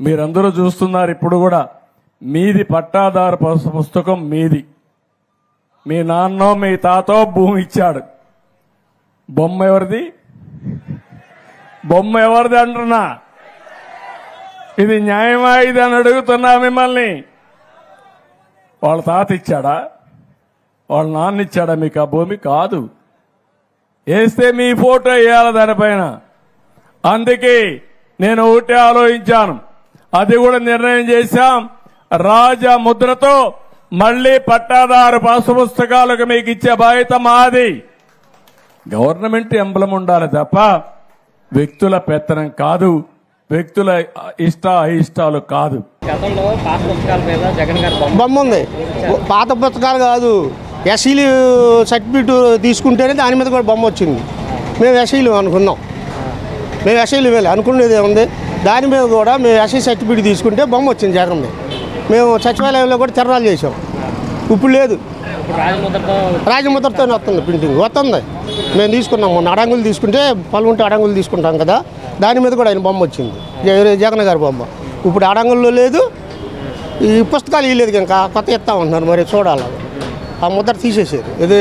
మీరందరూ చూస్తున్నారు ఇప్పుడు కూడా మీది పట్టాదారు పుస్తకం మీది. మీ నాన్నో మీ తాతో భూమి ఇచ్చాడు. బొమ్మ ఎవరిది? బొమ్మ ఎవరిది అంటున్నా. ఇది న్యాయమా ఇది అని అడుగుతున్నా మిమ్మల్ని. వాళ్ళ తాత ఇచ్చాడా? వాళ్ళ నాన్న ఇచ్చాడా మీకు ఆ భూమి? కాదు. వేస్తే మీ ఫోటో వేయాలి దానిపైన. అందుకే నేను ఒకటే ఆలోచించాను, అది కూడా నిర్ణయం చేశాం. రాజా ముద్రతో మళ్లీ పట్టాదారు పాసు పుస్తకాలకు మీకు ఇచ్చే బాధ్యత మాది. గవర్నమెంట్ ఎంబ్లం ఉండాలి తప్ప వ్యక్తుల పెత్తనం కాదు, వ్యక్తుల అయిష్టాలు కాదు. గతంలో పాత పుస్తకాల మీద జగన్ గారి బొమ్మ ఉంది. పాత పుస్తకాలు కాదు, ఎస్సీలు సర్టిఫికేట్ తీసుకుంటేనే దాని మీద కూడా బొమ్మ వచ్చింది. మేము ఎస్సీలు అనుకున్నాం, మేము ఎస్సీలు వెళ్ళి అనుకునేది ఏముంది, దాని మీద కూడా మేము ఎస్సీ సర్టిఫికేట్ తీసుకుంటే బొమ్మ వచ్చింది జగన్. మేము సచివాలయంలో కూడా తిరణాలు చేసాం. ఇప్పుడు లేదు, రాజముద్రతో వస్తుంది, ప్రింటింగ్ వస్తుంది. మేము తీసుకున్నాం మొన్న అడంగులు తీసుకుంటే పలువుంటే అడంగులు తీసుకుంటాం కదా, దాని మీద కూడా ఆయన బొమ్మ వచ్చింది, జగన్ గారి బొమ్మ. ఇప్పుడు అడంగుల్లో లేదు, ఈ పుస్తకాలు ఇవ్వలేదు, ఇంకా కొత్త ఇస్తామంటున్నారు. మరి చూడాలి. ఆ ముద్ర తీసేసారు, ఇది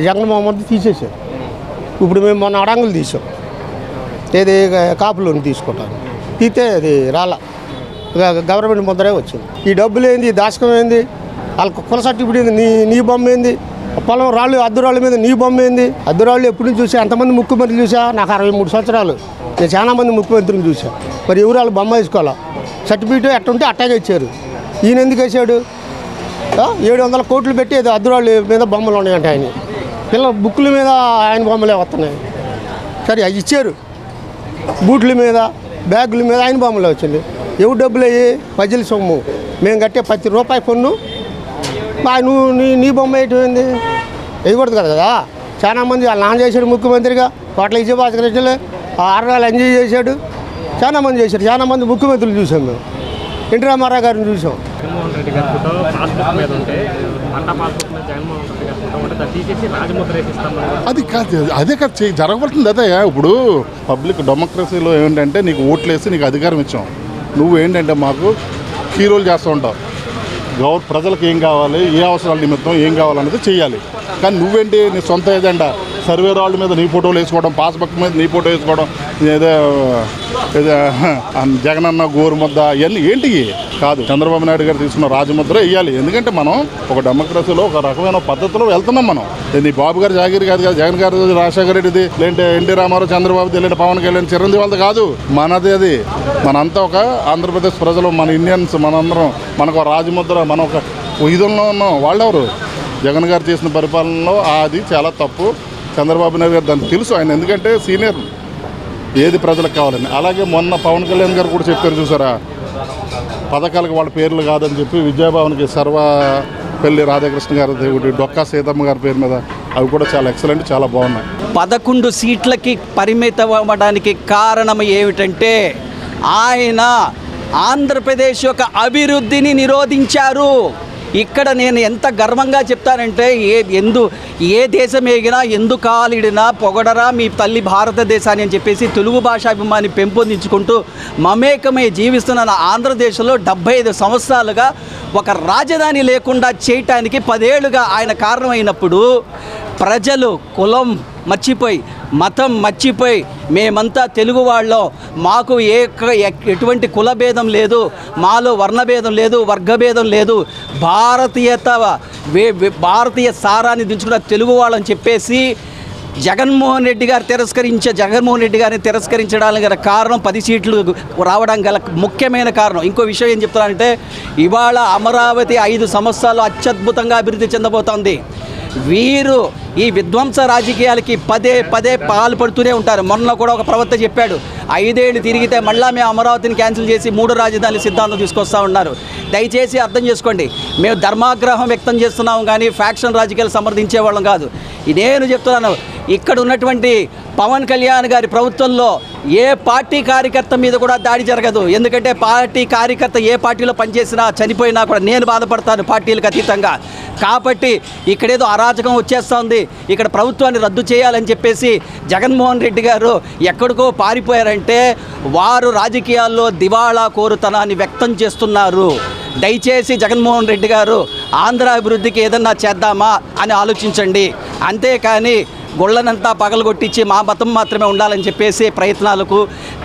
జగన్మోహన్ ముద్ర తీసేసారు. ఇప్పుడు మేము మొన్న అడంగులు తీసాం, ఏది కాపులోని తీసుకుంటాను, తీస్తే అది రాలా, గవర్నమెంట్ ముద్రే వచ్చింది. ఈ డబ్బులు ఏంది, దాశకం ఏంది, వాళ్ళకి కుల సర్టిఫికేట్ ఏంది, నీ బొమ్మ ఏంది, పొలం రాళ్ళు అద్దురాళ్ళ మీద నీ బొమ్మ ఏంది. అద్దురాళ్ళు ఎప్పుడు నుంచి చూసా, ఎంతమంది ముఖ్యమంత్రులు చూసా, నాకు 63 సంవత్సరాలు, నేను చాలా మంది ముఖ్యమంత్రులను చూసా. మరి ఎవరు వాళ్ళు బొమ్మ వేసుకోవాలా, సర్టిఫికేట్ ఎట్టుంటే అట్టాగే ఇచ్చారు. ఈయన ఎందుకు వేసాడు? 700 కోట్లు పెట్టి ఏదో అద్దురాళ్ళ మీద బొమ్మలు ఉన్నాయంటే ఆయన పిల్లల బుక్కుల మీద ఆయన బొమ్మలే వస్తున్నాయి. సరే అవి ఇచ్చారు, బూట్ల మీద బ్యాగుల మీద ఆయన బొమ్మలే వచ్చింది. ఎవరు డబ్బులు అయ్యి ప్రజల సొమ్ము, మేము కట్టే ₹10 పన్ను నువ్వు నీ బొమ్మ వేయటమైంది, వేయకూడదు కదా. చాలా మంది వాళ్ళ నాన్న చేశాడు ముఖ్యమంత్రిగా, కోట్ల విజయభాస్కర్ రెడ్డిలో 6 నెలలు ఎంజాయ్ చేశాడు. చాలా మంది చేశారు, చాలా మంది ముఖ్యమంత్రులు చూసాం. మేము ఎన్టీ రామారావు గారిని చూసాం. జగన్మోహన్ రెడ్డి గారి ఫోటో పాస్బుక్ మీద ఉంటే, పట్టా పాస్బుక్ మీద జగన్మోహన్ రెడ్డి గారి ఫోటో ఉంటే దాన్ని తీసేసి రాజముద్ర వేసిస్తాం. అది కాదు, అదే కాదు జరగబడుతుంది. అదే ఇప్పుడు పబ్లిక్ డెమోక్రసీలో ఏంటంటే నీకు ఓట్లు వేసి నీకు అధికారం ఇచ్చాం, నువ్వు ఏంటంటే మాకు హీరోలు చేస్తూ ఉంటావు. ప్రజలకు ఏం కావాలి, ఏ అవసరాల నిమిత్తం ఏం కావాలన్నది చెయ్యాలి. కానీ నువ్వేంటి నీ సొంత ఏజెండా, సర్వే రాళ్ళ మీద నీ ఫోటోలు వేసుకోవడం, పాస్బుక్ మీద నీ ఫోటో వేసుకోవడం, ఏదో జగనన్న గోరు ముద్ద ఇవన్నీ ఏంటి కాదు. చంద్రబాబు నాయుడు గారు తీసుకున్న రాజముద్ర వేయాలి. ఎందుకంటే మనం ఒక డెమోక్రసీలో ఒక రకమైన పద్ధతిలో వెళ్తున్నాం. మనం నీ బాబు గారు జాగీర్ కాదు కదా, జగన్ గారు రాజశేఖర రెడ్డిది, లేదంటే ఎన్టీ రామారావు, చంద్రబాబుది, లేదంటే పవన్ కళ్యాణ్, చిరంజీవి వాళ్ళది కాదు, మనది. అది మనంతా ఒక ఆంధ్రప్రదేశ్ ప్రజలు, మన ఇండియన్స్, మనందరం మనకు ఒక రాజముద్ర, మనం ఒక విధంలో ఉన్నాం. వాళ్ళెవరు? జగన్ గారు చేసిన పరిపాలనలో అది చాలా తప్పు. చంద్రబాబు నాయుడు గారు దాన్ని తెలుసు, ఆయన ఎందుకంటే సీనియర్, ఏది ప్రజలకు కావాలని. అలాగే మొన్న పవన్ కళ్యాణ్ గారు కూడా చెప్పారు చూసారా, పథకాలకు వాళ్ళ పేర్లు కాదని చెప్పి విద్యాభవన్కి సర్వపల్లి రాధాకృష్ణ గారి, డొక్కా సీతమ్మ గారి పేరు మీద, అవి కూడా చాలా ఎక్సలెంట్, చాలా బాగున్నాయి. 11 సీట్లకి పరిమితం అవ్వడానికి కారణం ఏమిటంటే ఆయన ఆంధ్రప్రదేశ్ యొక్క అభివృద్ధిని నిరోధించారు. ఇక్కడ నేను ఎంత గర్వంగా చెప్తానంటే, ఏ దేశం ఎగినా ఎందు కాలిడినా పొగడరా మీ తల్లి భారతదేశాన్ని అని చెప్పేసి తెలుగు భాషాభిమాని పెంపొందించుకుంటూ మమేకమై జీవిస్తున్న ఆంధ్రదేశంలో 75 సంవత్సరాలుగా ఒక రాజధాని లేకుండా చేయటానికి 10 ఏళ్లుగా ఆయన కారణమైనప్పుడు ప్రజలు కులం మర్చిపోయి, మతం మర్చిపోయి, మేమంతా తెలుగు వాళ్ళం, మాకు ఎటువంటి కులభేదం లేదు, మాలో వర్ణభేదం లేదు, వర్గభేదం లేదు, భారతీయ సారాన్ని దించుకున్న తెలుగు వాళ్ళని చెప్పేసి జగన్మోహన్ రెడ్డి గారిని తిరస్కరించడానికి గల కారణం 10 సీట్లు రావడానికి గల ముఖ్యమైన కారణం. ఇంకో విషయం ఏం చెప్తానంటే, ఇవాళ అమరావతి 5 సంవత్సరాలు అత్యద్భుతంగా అభివృద్ధి చెందబోతోంది. వీరు ఈ విధ్వంస రాజకీయాలకి పదే పాల్పడుతూనే ఉంటారు. మొన్న కూడా ఒక ప్రవక్త చెప్పాడు, 5 ఏళ్ళు తిరిగితే మళ్ళా మేము అమరావతిని క్యాన్సిల్ చేసి 3 రాజధానుల సిద్ధాంతం తీసుకొస్తా ఉన్నారు. దయచేసి అర్థం చేసుకోండి, మేము ధర్మాగ్రహం వ్యక్తం చేస్తున్నాము కానీ ఫ్యాక్షన్ రాజకీయాలు సమర్థించే వాళ్ళం కాదు. నేను చెప్తున్నాను, ఇక్కడ ఉన్నటువంటి పవన్ కళ్యాణ్ గారి ప్రభుత్వంలో ఏ పార్టీ కార్యకర్త మీద కూడా దాడి జరగదు. ఎందుకంటే పార్టీ కార్యకర్త ఏ పార్టీలో పనిచేసినా చనిపోయినా కూడా నేను బాధపడతాను పార్టీలకు అతీతంగా. కాబట్టి ఇక్కడేదో అరాచకం వచ్చేస్తుంది, ఇక్కడ ప్రభుత్వాన్ని రద్దు చేయాలని చెప్పేసి జగన్మోహన్ రెడ్డి గారు ఎక్కడికో పారిపోయారంటే వారు రాజకీయాల్లో దివాళా కోరుతనాన్ని వ్యక్తం చేస్తున్నారు. దయచేసి జగన్మోహన్ రెడ్డి గారు ఆంధ్ర అభివృద్ధికి ఏదన్నా చేద్దామా అని ఆలోచించండి. అంతేకాని గొళ్ళనంతా పగలగొట్టించి మా మతం మాత్రమే ఉండాలని చెప్పేసి ప్రయత్నాలకు,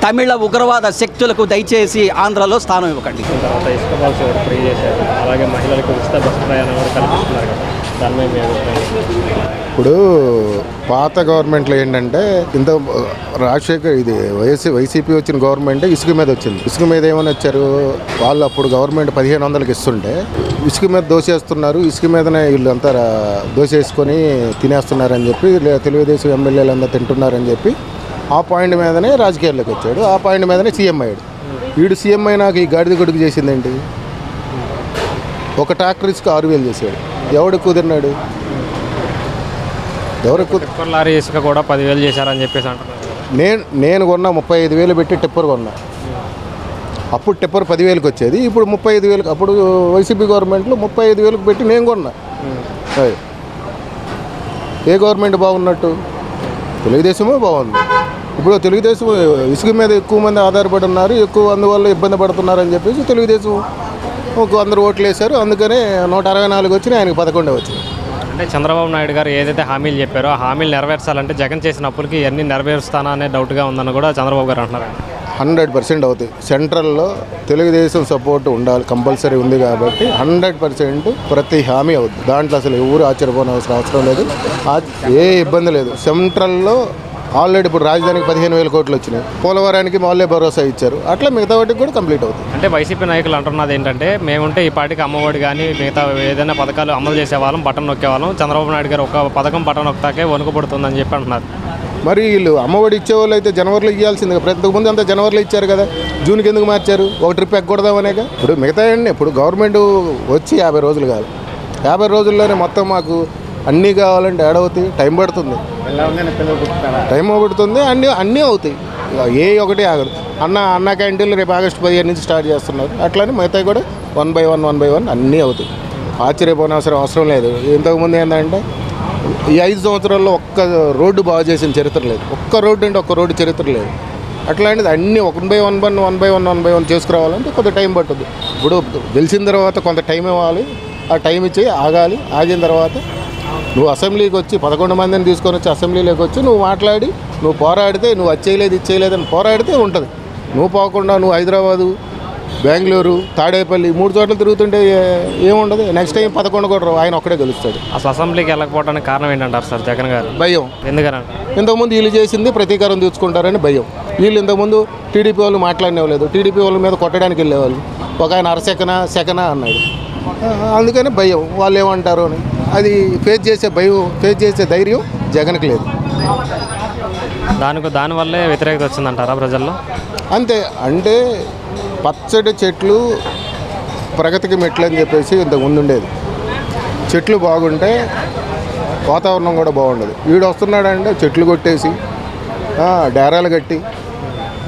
తమిళ ఉగ్రవాద శక్తులకు దయచేసి ఆంధ్రలో స్థానం ఇవ్వకండి. తర్వాత ఇసుక బాల్స్ కూడా ఫ్రీ చేశారు, అలాగే మహిళలకు ఉచిత బస్సు ప్రయాణం కూడా కల్పిస్తున్నారు కదా, దాని మీద మీ అభిప్రాయం? ఇప్పుడు పాత గవర్నమెంట్లో ఏంటంటే ఇంత రాజశేఖర్ ఇది వైసీపీ వచ్చిన గవర్నమెంట్ ఇసుక మీద వచ్చింది. ఇసుక మీద ఏమని వచ్చారు వాళ్ళు, అప్పుడు గవర్నమెంట్ 1500కి ఇస్తుంటే ఇసుక మీద దోసేస్తున్నారు, ఇసుక మీదనే వీళ్ళు అంతా దోసేసుకొని తినేస్తున్నారని చెప్పి తెలుగుదేశం ఎమ్మెల్యేలు అంతా తింటున్నారని చెప్పి ఆ పాయింట్ మీదనే రాజకీయాల్లోకి వచ్చాడు. ఆ పాయింట్ మీదనే సీఎం అయ్యాడు. వీడు సీఎం అయినాక ఈ గాడిద కొడుకు చేసిందేంటి, ఒక ట్రాక్టర్ ఇసుక 6000 చేశాడు. ఎవడు కుదిరినాడు? టిప్పర్ లారీ ఇసుక కూడా 10,000 చేశారని చెప్పేసి అంటున్నారు. నేను కొన్నా 35,000 పెట్టి టిప్పర్ కొన్నా. అప్పుడు టిప్పర్ 10,000కి వచ్చేది, ఇప్పుడు 35,000. అప్పుడు వైసీపీ గవర్నమెంట్లో 35,000కి పెట్టి నేను కొన్నా. ఏ గవర్నమెంట్ బాగున్నట్టు? తెలుగుదేశమే బాగుంది. ఇప్పుడు తెలుగుదేశం ఇసుక మీద ఎక్కువ మంది ఆధారపడి ఉన్నారు, ఎక్కువ అందువల్ల ఇబ్బంది పడుతున్నారని చెప్పేసి తెలుగుదేశం అందరూ ఓట్లు వేశారు. అందుకనే 164 వచ్చినాయి, ఆయనకి 11 వచ్చినాయి. అంటే చంద్రబాబు నాయుడు గారు ఏదైతే హామీలు చెప్పారో ఆ హామీలు నెరవేర్చాలంటే జగన్ చేసిన అప్పులకి ఇవన్నీ నెరవేరుస్తానా అనే డౌట్గా ఉందని కూడా చంద్రబాబు గారు అంటున్నారు. 100% అవుతాయి. సెంట్రల్లో తెలుగుదేశం సపోర్ట్ ఉండాలి, కంపల్సరీ ఉంది కాబట్టి 100% ప్రతి హామీ అవుతుంది. దాంట్లో అసలు ఎవరు ఆశ్చర్యపోనవలసిన అవసరం లేదు, ఏ ఇబ్బంది లేదు. సెంట్రల్లో ఆల్రెడీ ఇప్పుడు రాజధానికి 15,000 కోట్లు వచ్చినాయి, పోలవరానికి వాళ్ళే భరోసా ఇచ్చారు. అట్లా మిగతా వాటికి కూడా కంప్లీట్ అవుతుంది. అంటే వైసీపీ నాయకులు అంటున్నది ఏంటంటే, మేముంటే ఈ పార్టీకి అమ్మఒడి కానీ మిగతా ఏదైనా పథకాలు అమలు చేసేవాళ్ళం, బటన్ నొక్కేవాళ్ళం, చంద్రబాబు నాయుడు గారు ఒక పథకం బటన్ నొక్కతాకే వణుకుపడుతుందని చెప్పి అంటున్నారు. మరి వీళ్ళు అమ్మఒడి ఇచ్చేవాళ్ళు అయితే జనవరిలో ఇవ్వాల్సిందిగా, ఇంతకుముందు అంతా జనవరిలో ఇచ్చారు కదా, జూన్కి ఎందుకు మార్చారు? ఒక ట్రిప్ ఎక్కకూడదామనేగా. ఇప్పుడు మిగతా ఇప్పుడు గవర్నమెంట్ వచ్చి 50 రోజులు కాదు, 50 రోజుల్లోనే మొత్తం మాకు అన్నీ కావాలంటే ఏడవుతాయి, టైం పడుతుంది, అన్నీ అవుతాయి. ఏ ఒకటి ఆగదు. అన్న క్యాంటీన్లు రేపు ఆగస్టు 15 నుంచి స్టార్ట్ చేస్తున్నారు. అట్లని మిగతా కూడా 1 by 1 అన్నీ అవుతాయి. ఆశ్చర్యపోనవసరం అవసరం లేదు. ఇంతకుముందు ఏంటంటే ఈ 5 సంవత్సరాల్లో ఒక్క రోడ్డు బాగు చేసిన చరిత్ర లేదు, ఒక్క రోడ్డు చరిత్ర లేదు. అట్లాంటిది అన్నీ 1 by 1 చేసుకురావాలంటే కొంత టైం పట్టుద్ది. ఇప్పుడు గెలిచిన తర్వాత కొంత టైం ఇవ్వాలి, ఆ టైం ఇచ్చి ఆగాలి. ఆగిన తర్వాత నువ్వు అసెంబ్లీకి వచ్చి 11 మందిని తీసుకొని వచ్చి అసెంబ్లీలోకి వచ్చి నువ్వు మాట్లాడి, నువ్వు పోరాడితే, నువ్వు అది చేయలేదు అని పోరాడితే ఉంటుంది. నువ్వు పోకుండా నువ్వు హైదరాబాదు, బెంగళూరు, తాడేపల్లి 3 చోట్ల తిరుగుతుంటే ఏముండదు. నెక్స్ట్ టైం 11 కూడా ఆయన ఒక్కడే గెలుస్తాడు. అసలు అసెంబ్లీకి వెళ్ళకపోవడానికి కారణం ఏంటంటారు సార్ జగన్ గారు? భయం. ఎందుకనంటే ఇంతకుముందు వీళ్ళు చేసింది ప్రతీకారం తీర్చుకుంటారని భయం. వీళ్ళు ఇంతకుముందు టీడీపీ వాళ్ళు మాట్లాడినవ్వలేదు, టీడీపీ వాళ్ళ మీద కొట్టడానికి వెళ్ళేవాళ్ళు. ఒక ఆయన అరసెకనా అన్నాడు. అందుకని భయం, వాళ్ళు ఏమంటారు అని. అది ఫేస్ చేసే ధైర్యం జగన్కి లేదు. దానివల్లే వ్యతిరేకత వచ్చిందంటారా ప్రజల్లో? అంతే. అంటే పచ్చడి చెట్లు ప్రగతికి మెట్లు అని చెప్పేసి ఇంతకుముందు ఉండేది. చెట్లు బాగుంటే వాతావరణం కూడా బాగుండదు. వీడు వస్తున్నాడంటే చెట్లు కొట్టేసి డేరాలు కట్టి,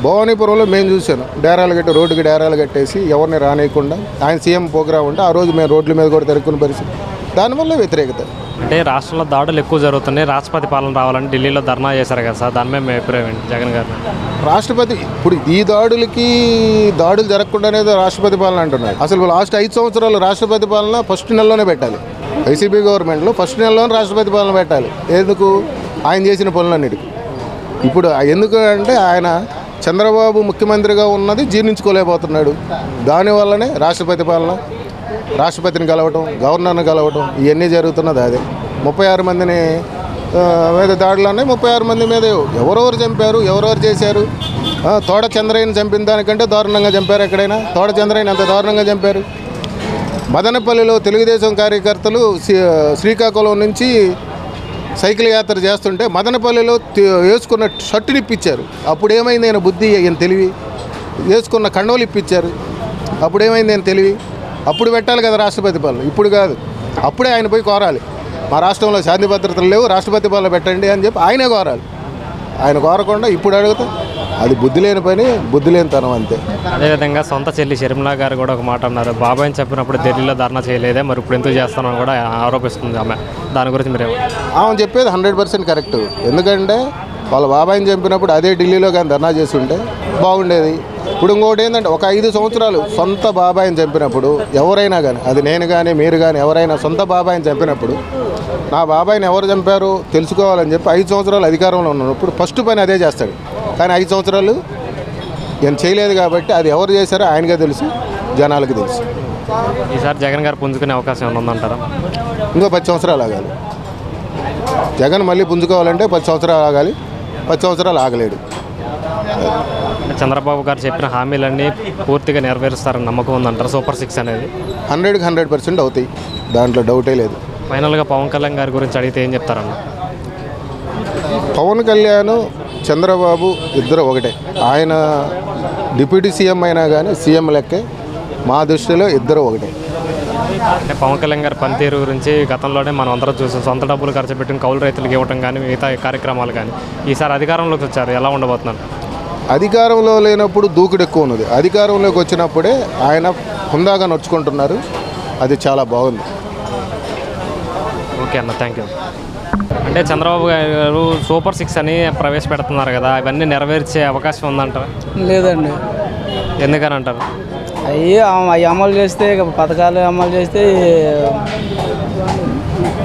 భవానీపురంలో మేము చూశాను, డేరాలు కట్టి, రోడ్డుకి డేరాలు కట్టేసి ఎవరిని రానియకుండా ఆయన సీఎం ప్రోగ్రాం ఉంటే ఆ రోజు మేము రోడ్ల మీద కూడా తిరుక్కున్న పరిస్థితి. దానివల్ల వ్యతిరేకత. అంటే రాష్ట్రంలో దాడులు ఎక్కువ జరుగుతున్నాయి, రాష్ట్రపతి పాలన రావాలని ఢిల్లీలో ధర్నా చేశారు కదా సార్, దాని మీద మీ అభిప్రాయం ఏంటి జగన్ గారు? రాష్ట్రపతి ఇప్పుడు ఈ దాడులు జరగకుండానే రాష్ట్రపతి పాలన అంటున్నారు. అసలు లాస్ట్ 5 సంవత్సరాలు రాష్ట్రపతి పాలన ఫస్ట్ నెలలోనే పెట్టాలి. వైసీపీ గవర్నమెంట్లో ఫస్ట్ నెలలోనే రాష్ట్రపతి పాలన పెట్టాలి. ఎందుకు? ఆయన చేసిన పనులన్నిటికీ. ఇప్పుడు ఎందుకు అంటే ఆయన చంద్రబాబు ముఖ్యమంత్రిగా ఉన్నది జీర్ణించుకోలేకపోతున్నాడు. దానివల్లనే రాష్ట్రపతి పాలన, రాష్ట్రపతిని కలవటం, గవర్నర్ని కలవటం ఇవన్నీ జరుగుతున్నది. అదే 36 మందిని మీద దాడులు ఉన్నాయి. 36 మంది మీద ఎవరెవరు చంపారు, ఎవరెవరు చేశారు? తోట చంద్రయ్యని చంపిన దానికంటే దారుణంగా చంపారు. ఎక్కడైనా తోట చంద్రయ్యని అంత దారుణంగా చంపారు. మదనపల్లిలో తెలుగుదేశం కార్యకర్తలు శ్రీకాకుళం నుంచి సైకిల్ యాత్ర చేస్తుంటే మదనపల్లిలో వేసుకున్న షర్టులు ఇప్పించారు. అప్పుడు ఏమైంది? ఆయన బుద్ధి, ఆయన తెలివి. వేసుకున్న కండవలు ఇప్పించారు. అప్పుడు ఏమైంది? ఆయన తెలివి. అప్పుడు పెట్టాలి కదా రాష్ట్రపతి పాలన, ఇప్పుడు కాదు. అప్పుడే ఆయన పోయి కోరాలి. మా రాష్ట్రంలో శాంతి భద్రతలు లేవు, రాష్ట్రపతి పాలన పెట్టండి అని చెప్పి ఆయనే కోరాలి. ఆయన కోరకుండా ఇప్పుడు అడిగితే అది బుద్ధి లేని పని, బుద్ధి లేనితనం అంతే. అదేవిధంగా సొంత చెల్లి షర్మిలా గారు కూడా ఒక మాట అన్నారు, బాబాయ్ని చెప్పినప్పుడు ఢిల్లీలో ధర్నా చేయలేదే, మరి ఇప్పుడు ఎందుకు చేస్తానని కూడా ఆరోపిస్తుంది ఆమె. దాని గురించి మీరు ఆమె చెప్పేది 100% కరెక్ట్. ఎందుకంటే వాళ్ళ బాబాయిని చంపినప్పుడు అదే ఢిల్లీలో కానీ ధర్నా చేసి ఉంటే బాగుండేది. ఇప్పుడు ఇంకోటి ఏంటంటే ఒక 5 సంవత్సరాలు సొంత బాబాయిని చంపినప్పుడు ఎవరైనా కానీ, అది నేను కానీ మీరు కానీ ఎవరైనా సొంత బాబాయిని చంపినప్పుడు నా బాబాయిని ఎవరు చంపారు తెలుసుకోవాలని చెప్పి 5 సంవత్సరాలు అధికారంలో ఉన్నప్పుడు ఫస్ట్ పని అదే చేస్తాడు. కానీ 5 సంవత్సరాలు ఈయన చేయలేదు కాబట్టి అది ఎవరు చేశారో ఆయనకే తెలుసు, జనాలకు తెలుసు. ఈసారి జగన్ గారు పుంజుకునే అవకాశం ఏమైనా ఉందంటారా? ఇంకో 10 సంవత్సరాలు ఆగాలి. జగన్ మళ్ళీ పుంజుకోవాలంటే 10 సంవత్సరాలు ఆగాలి. 10 సంవత్సరాలు ఆగలేడు. చంద్రబాబు గారు చెప్పిన హామీలన్నీ పూర్తిగా నెరవేరుస్తారని నమ్మకం ఉందంటారు? సూపర్ 6 అనేది 100% అవుతాయి, దాంట్లో డౌటే లేదు. ఫైనల్గా పవన్ కళ్యాణ్ గారి గురించి అడిగితే ఏం చెప్తారన్న? పవన్ కళ్యాణ్ చంద్రబాబు ఇద్దరు ఒకటే. ఆయన డిప్యూటీ సీఎం అయినా కానీ సీఎం లెక్కే. మా దృష్టిలో ఇద్దరు ఒకటే. అంటే పవన్ కళ్యాణ్ గారి పనితీరు గురించి గతంలోనే మనం అందరం చూసాం. సొంత డబ్బులు ఖర్చు పెట్టిన కౌలు రైతులకు ఇవ్వటం కానీ మిగతా కార్యక్రమాలు కానీ. ఈసారి అధికారంలోకి వచ్చారు, ఎలా ఉండబోతున్నారు? అధికారంలో లేనప్పుడు దూకుడు ఎక్కువ ఉన్నది. అధికారంలోకి వచ్చినప్పుడే ఆయన హుందాగా నడుచుకుంటున్నారు. అది చాలా బాగుంది. ఓకే అన్న, థ్యాంక్ యూ. అంటే చంద్రబాబు గారు సూపర్ 6 అని ప్రవేశపెడుతున్నారు కదా, ఇవన్నీ నెరవేర్చే అవకాశం ఉందంటారా? లేదండి. ఎందుకని అంటారు? అవి అమలు చేస్తే, పథకాలు అమలు చేస్తే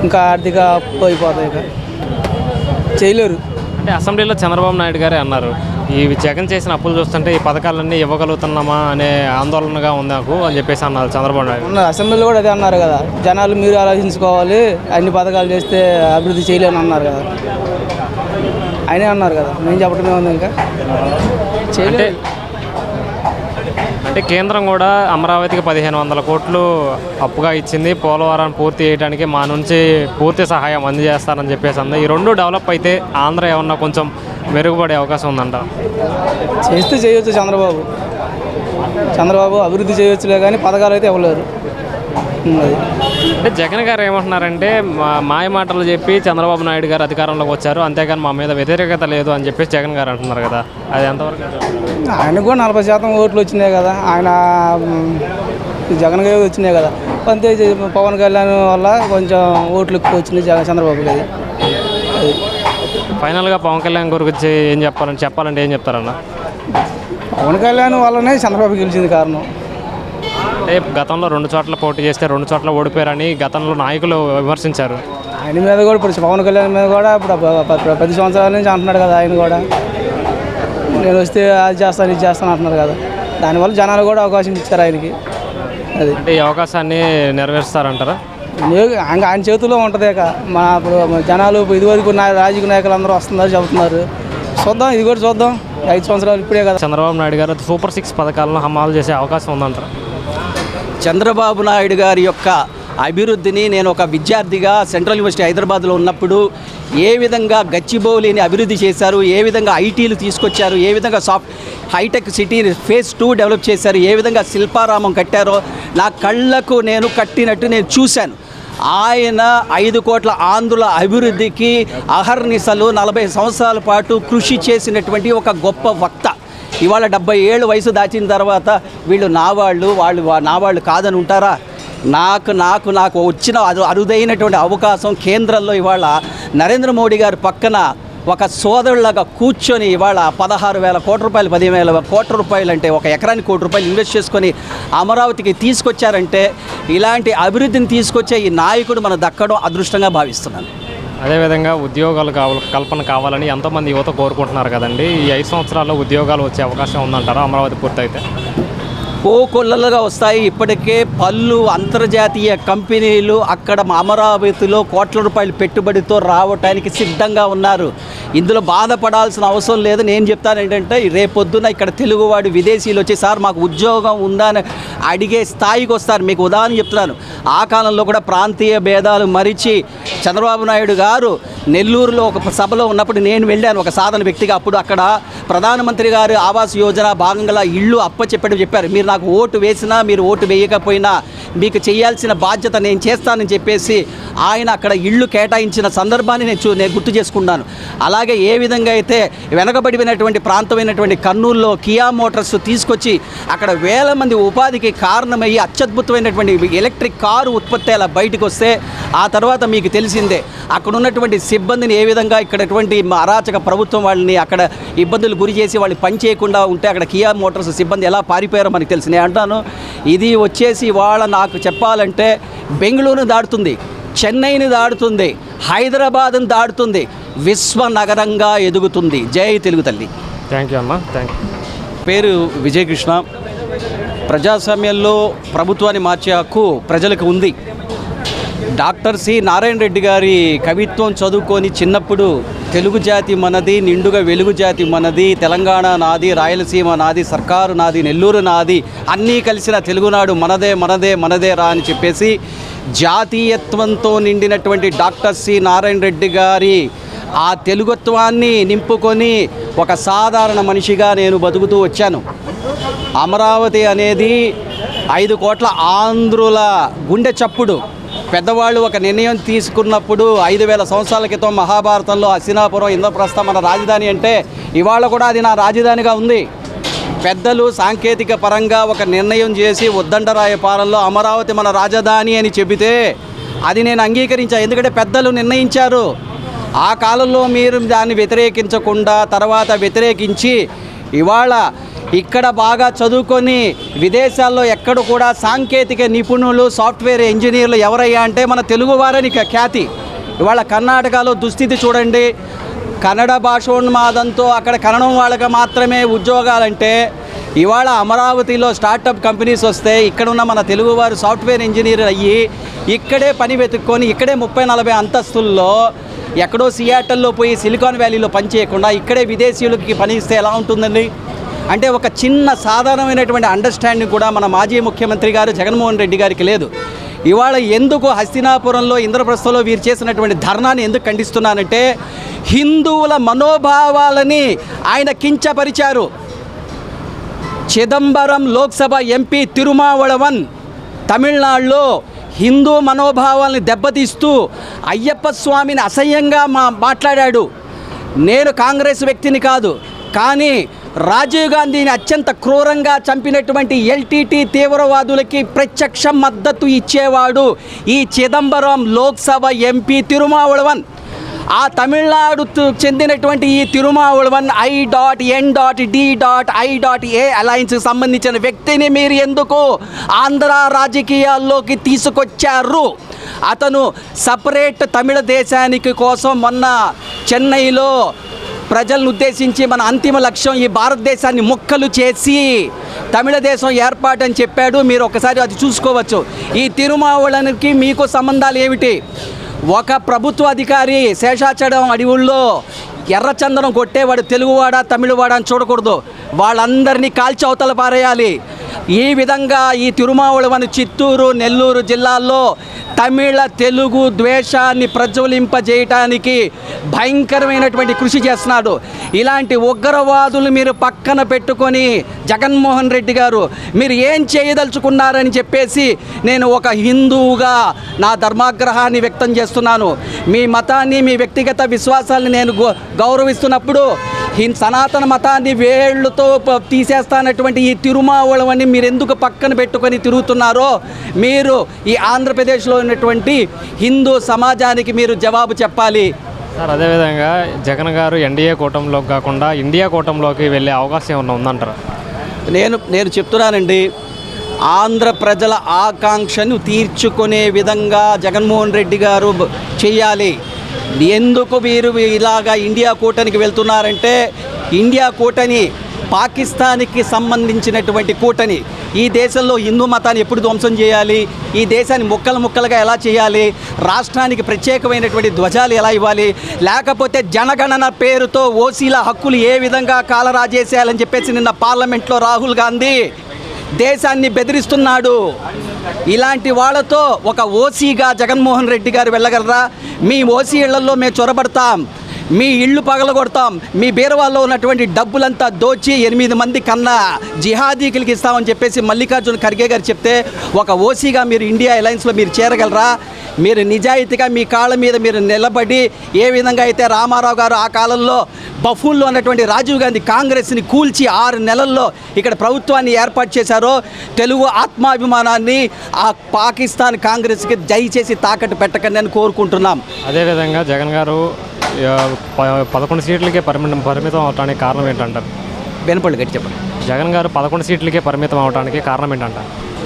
ఇంకా ఆర్థిక అప్పు అయిపోతాయి, ఇక చేయలేరు. అంటే అసెంబ్లీలో చంద్రబాబు నాయుడు గారే అన్నారు, ఈ జగన్ చేసిన అప్పులు చూస్తుంటే ఈ పథకాలన్నీ ఇవ్వగలుగుతున్నామా అనే ఆందోళనగా ఉంది నాకు అని చెప్పేసి అన్నారు చంద్రబాబు నాయుడు. అసెంబ్లీలో కూడా అదే అన్నారు కదా, జనాలు మీరు ఆలోచించుకోవాలి, అన్ని పథకాలు చేస్తే అభివృద్ధి చేయలేని అన్నారు కదా. ఆయనే అన్నారు కదా, నేను చెప్పడమే ఉంది, ఇంకా చేయలేదు. అంటే కేంద్రం కూడా అమరావతికి 1500 కోట్లు అప్పుగా ఇచ్చింది, పోలవరాన్ని పూర్తి చేయడానికి మా నుంచి పూర్తి సహాయం అందజేస్తారని చెప్పేసి అంది. ఈ రెండు డెవలప్ అయితే ఆంధ్ర ఏమన్నా కొంచెం మెరుగుపడే అవకాశం ఉందంట? చేస్తే చేయొచ్చు. చంద్రబాబు అభివృద్ధి చేయొచ్చులే కానీ పథకాలు అయితే ఇవ్వలేరు. అంటే జగన్ గారు ఏమంటున్నారంటే మాయ మాటలు చెప్పి చంద్రబాబు నాయుడు గారు అధికారంలోకి వచ్చారు, అంతేగాని మా మీద వ్యతిరేకత లేదు అని చెప్పేసి జగన్ గారు అంటున్నారు కదా, అది ఎంతవరకు? ఆయనకు కూడా 40% ఓట్లు వచ్చినాయి కదా, ఆయన జగన్ గారు వచ్చినాయి కదా. అంతే పవన్ కళ్యాణ్ వల్ల కొంచెం ఓట్లు ఎక్కువ వచ్చినాయి చంద్రబాబు గారి. ఫైనల్గా పవన్ కళ్యాణ్ గురించి ఏం చెప్పాలంటే ఏం చెప్తారన్న? పవన్ కళ్యాణ్ వల్లనే చంద్రబాబు గెలిచింది కారణం. అంటే గతంలో 2 చోట్ల పోటీ చేస్తే 2 చోట్ల ఓడిపోయారని గతంలో నాయకులు విమర్శించారు. ఆయన మీద కూడా ఇప్పుడు పవన్ కళ్యాణ్ మీద కూడా ఇప్పుడు 10 సంవత్సరాల నుంచి అంటున్నాడు కదా, ఆయన కూడా నేను వస్తే అది చేస్తాను ఇది చేస్తాను అంటున్నారు కదా. దానివల్ల జనాలు కూడా అవకాశం ఇచ్చారు ఆయనకి. అది అంటే ఈ అవకాశాన్ని నెరవేరుస్తారంటారా? ఆయన చేతిలో ఉంటుంది. ఇక మన ఇప్పుడు జనాలు ఇదివరకు రాజకీయ నాయకులు అందరూ వస్తున్నారు చెబుతున్నారు, చూద్దాం, ఇది కూడా చూద్దాం. 5 సంవత్సరాలు ఇప్పుడే కదా. చంద్రబాబు నాయుడు గారు సూపర్ 6 పథకాలను అమలు చేసే అవకాశం ఉందంటారా? చంద్రబాబు నాయుడు గారి యొక్క అభివృద్ధిని నేను ఒక విద్యార్థిగా సెంట్రల్ యూనివర్సిటీ హైదరాబాద్లో ఉన్నప్పుడు ఏ విధంగా గచ్చిబౌలిని అభివృద్ధి చేశారు, ఏ విధంగా ఐటీలు తీసుకొచ్చారు, ఏ విధంగా హైటెక్ సిటీ ఫేజ్ 2 డెవలప్ చేశారు, ఏ విధంగా శిల్పారామం కట్టారో నా కళ్ళకు నేను కట్టినట్టు నేను చూశాను. ఆయన 5 కోట్ల ఆంధ్రుల అభివృద్ధికి అహర్నిశలు 40 సంవత్సరాల పాటు కృషి చేసినటువంటి ఒక గొప్ప వక్త. ఇవాళ 70 ఏళ్ళు వయసు దాచిన తర్వాత వీళ్ళు వాళ్ళు నా వాళ్ళు కాదని ఉంటారా? నాకు వచ్చిన అరుదైనటువంటి అవకాశం కేంద్రంలో ఇవాళ నరేంద్ర మోడీ గారి పక్కన ఒక సోదరులాగా కూర్చొని ఇవాళ 16,000 కోట్ల రూపాయలు 10,000 కోట్ల రూపాయలు అంటే ఒక ఎకరానికి ₹1 ఇన్వెస్ట్ చేసుకొని అమరావతికి తీసుకొచ్చారంటే ఇలాంటి అభివృద్ధిని తీసుకొచ్చే ఈ నాయకుడు మన దక్కడం అదృష్టంగా భావిస్తున్నాను. అదేవిధంగా ఉద్యోగాలు కల్పన కావాలని ఎంతోమంది యువత కోరుకుంటున్నారు కదండి. ఈ 5 సంవత్సరాల్లో ఉద్యోగాలు వచ్చే అవకాశం ఉందంటారా అమరావతి పూర్తయితే? కోకొల్లలుగా వస్తాయి. ఇప్పటికే పలు అంతర్జాతీయ కంపెనీలు అక్కడ అమరావతిలో కోట్ల రూపాయలు పెట్టుబడితో రావటానికి సిద్ధంగా ఉన్నారు. ఇందులో బాధపడాల్సిన అవసరం లేదు. నేను చెప్తాను ఏంటంటే, రేపొద్దున ఇక్కడ తెలుగువాడు విదేశీయులు వచ్చి సార్ మాకు ఉద్యోగం ఉందని అడిగే స్థాయికి వస్తారు. మీకు ఉదాహరణ చెప్తున్నాను, ఆ కాలంలో కూడా ప్రాంతీయ భేదాలు మరిచి చంద్రబాబు నాయుడు గారు నెల్లూరులో ఒక సభలో ఉన్నప్పుడు నేను వెళ్ళాను ఒక సాధారణ వ్యక్తిగా. అప్పుడు అక్కడ ప్రధానమంత్రి గారు ఆవాస్ యోజన భాగంగా ఇళ్ళు చెప్పారు. మీరు నాకు ఓటు వేసినా మీరు ఓటు వేయకపోయినా మీకు చేయాల్సిన బాధ్యత నేను చేస్తానని చెప్పేసి ఆయన అక్కడ ఇళ్ళు కేటాయించిన సందర్భాన్ని నేను గుర్తు చేసుకున్నాను. అలాగే ఏ విధంగా అయితే వెనకబడినటువంటి ప్రాంతమైనటువంటి కర్నూలులో కియా మోటార్స్ తీసుకొచ్చి అక్కడ వేల మంది ఉపాధికి కారణమయ్యి అత్యద్భుతమైనటువంటి ఎలక్ట్రిక్ కారు ఉత్పత్తి అలా బయటకు వస్తే ఆ తర్వాత మీకు తెలిసిందే అక్కడ ఉన్నటువంటి సిబ్బందిని ఏ విధంగా ఇక్కడటువంటి అరాచక ప్రభుత్వం వాళ్ళని అక్కడ ఇబ్బందులు గురి చేసి వాళ్ళు పని చేయకుండా ఉంటే అక్కడ కియా మోటార్స్ సిబ్బంది ఎలా పారిపోయారో మనకు తెలిసి. నేను అంటాను ఇది వచ్చేసి వాళ్ళ నాకు చెప్పాలంటే బెంగళూరును దాటుతుంది, చెన్నైని దాటుతుంది, హైదరాబాద్ని దాటుతుంది, విశ్వనగరంగా ఎదుగుతుంది. జై తెలుగు తల్లి. థ్యాంక్ యూ అమ్మా. Thank you. పేరు విజయకృష్ణ. ప్రజాస్వామ్యంలో ప్రభుత్వాన్ని మార్చే హక్కు ప్రజలకు ఉంది. డాక్టర్ సి నారాయణ రెడ్డి గారి కవిత్వం చదువుకొని చిన్నప్పుడు తెలుగు జాతి మనది, నిండుగా వెలుగు జాతి మనది, తెలంగాణ నాది, రాయలసీమ నాది, సర్కారు నాది, నెల్లూరు నాది, అన్నీ కలిసిన తెలుగునాడు మనదే మనదే మనదే రా అని చెప్పేసి జాతీయత్వంతో నిండినటువంటి డాక్టర్ సి నారాయణ రెడ్డి గారి ఆ తెలుగుత్వాన్ని నింపుకొని ఒక సాధారణ మనిషిగా నేను బతుకుతూ వచ్చాను. అమరావతి అనేది 5 కోట్ల ఆంధ్రుల గుండె చప్పుడు. పెద్దవాళ్ళు ఒక నిర్ణయం తీసుకున్నప్పుడు 5,000 సంవత్సరాల క్రితం మహాభారతంలో హస్తినాపురం ఇంద్రప్రస్థం మన రాజధాని అంటే ఇవాళ కూడా అది నా రాజధానిగా ఉంది. పెద్దలు సాంకేతిక పరంగా ఒక నిర్ణయం చేసి ఉద్దండరాయపాలెంలో అమరావతి మన రాజధాని అని చెబితే అది నేను అంగీకరించాను. ఎందుకంటే పెద్దలు నిర్ణయించారు. ఆ కాలంలో మీరు దాన్ని వ్యతిరేకించకుండా తర్వాత వ్యతిరేకించి ఇవాళ ఇక్కడ బాగా చదువుకొని విదేశాల్లో ఎక్కడ కూడా సాంకేతిక నిపుణులు సాఫ్ట్వేర్ ఇంజనీర్లు ఎవరయ్యా అంటే మన తెలుగువారని ఖ్యాతి. ఇవాళ కర్ణాటకలో దుస్థితి చూడండి. కన్నడ భాషోన్మాదంతో అక్కడ కన్నడం వాళ్ళకి మాత్రమే ఉద్యోగాలంటే ఇవాళ అమరావతిలో స్టార్టప్ కంపెనీస్ వస్తే ఇక్కడ ఉన్న మన తెలుగువారు సాఫ్ట్వేర్ ఇంజనీర్ అయ్యి ఇక్కడే పని వెతుక్కొని ఇక్కడే 30-40 అంతస్తుల్లో ఎక్కడో సియాటల్లో పోయి సిలికాన్ వ్యాలీలో పని చేయకుండా ఇక్కడే విదేశీయులకి పని ఇస్తే ఎలా ఉంటుందండి? అంటే ఒక చిన్న సాధారణమైనటువంటి అండర్స్టాండింగ్ కూడా మన మాజీ ముఖ్యమంత్రి గారు జగన్మోహన్ రెడ్డి గారికి లేదు. ఇవాళ ఎందుకు హస్తినాపురంలో ఇంద్రప్రస్థంలో వీరు చేసినటువంటి ధర్నాన్ని ఎందుకు ఖండిస్తున్నానంటే హిందువుల మనోభావాలని ఆయన కించపరిచారు. చిదంబరం లోక్సభ ఎంపీ తిరుమావళవన్ తమిళనాడులో హిందూ మనోభావాల్ని దెబ్బతీస్తూ అయ్యప్ప స్వామిని అసహ్యంగా మాట్లాడాడు. నేను కాంగ్రెస్ వ్యక్తిని కాదు, కానీ రాజీవ్ గాంధీని అత్యంత క్రూరంగా చంపినటువంటి ఎల్టీటీ తీవ్రవాదులకి ప్రత్యక్ష మద్దతు ఇచ్చేవాడు ఈ చిదంబరం లోక్సభ ఎంపీ తిరుమావళవన్. ఆ తమిళనాడు చెందినటువంటి ఈ తిరుమావళవన్ I.N.D.I.A అలయన్స్కి సంబంధించిన వ్యక్తిని మీరు ఎందుకు ఆంధ్ర రాజకీయాల్లోకి తీసుకొచ్చారు? అతను సపరేట్ తమిళ దేశానికి కోసం మొన్న చెన్నైలో ప్రజలను ఉద్దేశించి మన అంతిమ లక్ష్యం ఈ భారతదేశాన్ని ముక్కలు చేసి తమిళ దేశం ఏర్పాటని చెప్పాడు. మీరు ఒకసారి అది చూసుకోవచ్చు. ఈ తిరుమావళవన్కి మీకు సంబంధాలు ఏమిటి? ఒక ప్రభుత్వ అధికారి శేషాచలం అడవుల్లో ఎర్రచందనం కొట్టేవాడు తెలుగువాడా తమిళవాడా అని చూడకూడదు. వాళ్ళందరినీ కాల్చి అవతల పారేయాలి. ఈ విధంగా ఈ తిరుమావళవన్ చిత్తూరు, నెల్లూరు జిల్లాల్లో తమిళ తెలుగు ద్వేషాన్ని ప్రజ్వలింపజేయటానికి భయంకరమైనటువంటి కృషి చేస్తున్నాడు. ఇలాంటి ఉగ్రవాదులు మీరు పక్కన పెట్టుకొని జగన్మోహన్ రెడ్డి గారు మీరు ఏం చేయదలుచుకున్నారని చెప్పేసి నేను ఒక హిందువుగా నా ధర్మాగ్రహాన్ని వ్యక్తం చేస్తున్నాను. మీ మతాన్ని మీ వ్యక్తిగత విశ్వాసాలను నేను గౌరవిస్తున్నప్పుడు సనాతన మతాన్ని వేళ్లతో తీసేస్తానటువంటి ఈ తిరుమావళవన్ని మీరు ఎందుకు పక్కన పెట్టుకొని తిరుగుతున్నారో మీరు ఈ ఆంధ్రప్రదేశ్లో ఉన్నటువంటి హిందూ సమాజానికి మీరు జవాబు చెప్పాలి. సార్ అదేవిధంగా జగన్ గారు ఎన్డీఏ కూటమిలోకి కాకుండా ఇండియా కూటమిలోకి వెళ్ళే అవకాశం ఏమన్నా ఉందంటారా? నేను చెప్తున్నానండి, ఆంధ్ర ప్రజల ఆకాంక్షను తీర్చుకునే విధంగా జగన్మోహన్ రెడ్డి గారు చేయాలి. ఎందుకు మీరు ఇలాగా ఇండియా కూటమికి వెళ్తున్నారంటే ఇండియా కూటమి పాకిస్తాన్కి సంబంధించినటువంటి కూటమి. ఈ దేశంలో హిందూ మతాన్ని ఎప్పుడు ధ్వంసం చేయాలి, ఈ దేశాన్ని ముక్కలుగా ఎలా చేయాలి, రాష్ట్రానికి ప్రత్యేకమైనటువంటి ధ్వజాలు ఎలా ఇవ్వాలి, లేకపోతే జనగణన పేరుతో ఓసీల హక్కులు ఏ విధంగా కాలరాజేసేయాలని చెప్పేసి నిన్న పార్లమెంట్లో రాహుల్ గాంధీ దేశాన్ని బెదిరిస్తున్నాడు. ఇలాంటి వాళ్ళతో ఒక ఓసీగా జగన్మోహన్ రెడ్డి గారు వెళ్ళగలరా? మీ ఓసీ ఇళ్లలో మేము చొరబడతాం, మీ ఇళ్ళు పగలగొడతాం, మీ బీరవాల్లో ఉన్నటువంటి డబ్బులంతా దోచి 8 మంది కన్నా జిహాదీకులకి ఇస్తామని చెప్పేసి మల్లికార్జున ఖర్గే గారు చెప్తే ఒక ఓసీగా మీరు ఇండియా అలయన్స్లో మీరు చేరగలరా? మీరు నిజాయితీగా మీ కాళ్ళ మీద మీరు నిలబడి ఏ విధంగా అయితే రామారావు గారు ఆ కాలంలో బఫూన్లో ఉన్నటువంటి రాజీవ్ గాంధీ కాంగ్రెస్ని కూల్చి 6 నెలల్లో ఇక్కడ ప్రభుత్వాన్ని ఏర్పాటు చేశారో, తెలుగు ఆత్మాభిమానాన్ని ఆ పాకిస్తాన్ కాంగ్రెస్కి దయచేసి తాకట్టు పెట్టకండి అని కోరుకుంటున్నాం. అదేవిధంగా జగన్ గారు 11 సీట్లకే పరిమితం అవడానికి కారణం ఏంటంటారు? వెనపళ్ళు గట్టి చెప్పండి. జగన్ గారు 11 సీట్లకే పరిమితం అవడానికి కారణం ఏంటంటారు?